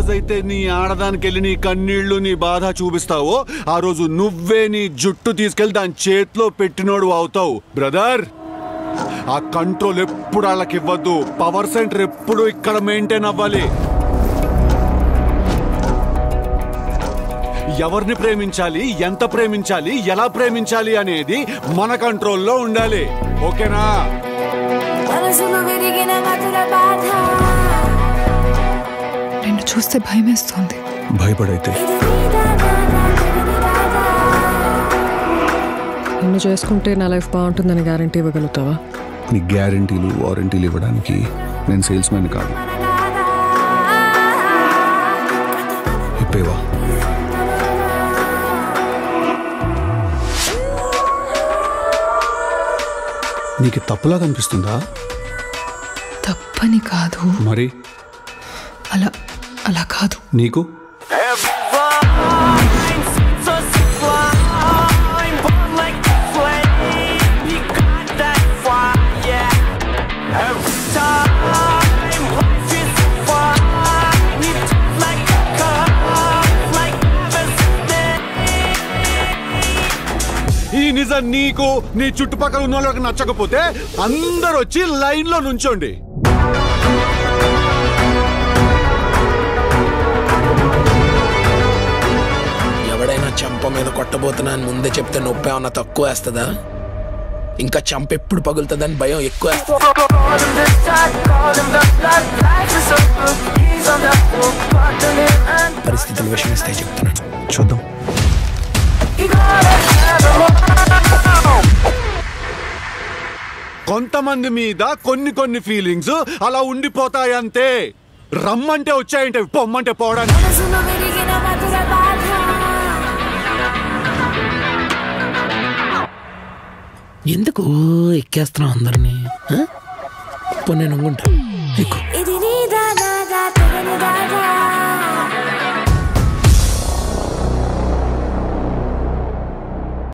రోజైతే నీ ఆడదానికి వెళ్ళి నీ కన్నీళ్లు నీ బాధ చూపిస్తావో ఆ రోజు నువ్వే నీ జుట్టు తీసుకెళ్లి దాని చేతిలో పెట్టినోడు అవుతావు బ్రదర్. ఆ కంట్రోల్ ఎప్పుడు వాళ్ళకి ఇవ్వద్దు. పవర్ సెంటర్ ఎప్పుడు ఇక్కడ మెయింటైన్ అవ్వాలి. ఎవరిని ప్రేమించాలి, ఎంత ప్రేమించాలి, ఎలా ప్రేమించాలి అనేది మన కంట్రోల్లో ఉండాలి. ఓకేనా? నిన్ను చూస్తే భయం వేస్తుంది. భయపడైతే నిన్ను చేసుకుంటే నా లైఫ్ బాగుంటుందని గ్యారంటీ ఇవ్వగలుగుతావా? నీ గ్యారంటీలు వారంటీలు ఇవ్వడానికి నేను సేల్స్ మ్యాన్ కాదు. ఇప్పేవా? నీకు తప్పులా కనిపిస్తుందా? తప్పని కాదు. మరి అలా అలా కాదు. నీకు ఈ నిజం నీకు నీ చుట్టుపక్కల ఉన్న వాళ్ళకి నచ్చకపోతే అందరూ వచ్చి లైన్ లో నుంచోండి. ఎవడైనా చంప మీద కొట్టబోతున్నా అని ముందే చెప్తే నొప్పి ఏమన్నా తక్కువ వేస్తుందా? ఇంకా చంప ఎప్పుడు పగులుతుందని భయం ఎక్కువ. పరిస్థితులు విషమిస్తాయి చెప్తున్నాను. చూద్దాం. కొంతమంది మీద కొన్ని ఫీలింగ్స్ అలా ఉండిపోతాయంతే. రమ్మంటే వచ్చాయంటే, పొమ్మంటే పోవడానికి. ఎందుకు ఎక్కేస్తున్నావు అందరినీ? నేను అనుకుంటా ఎక్కువ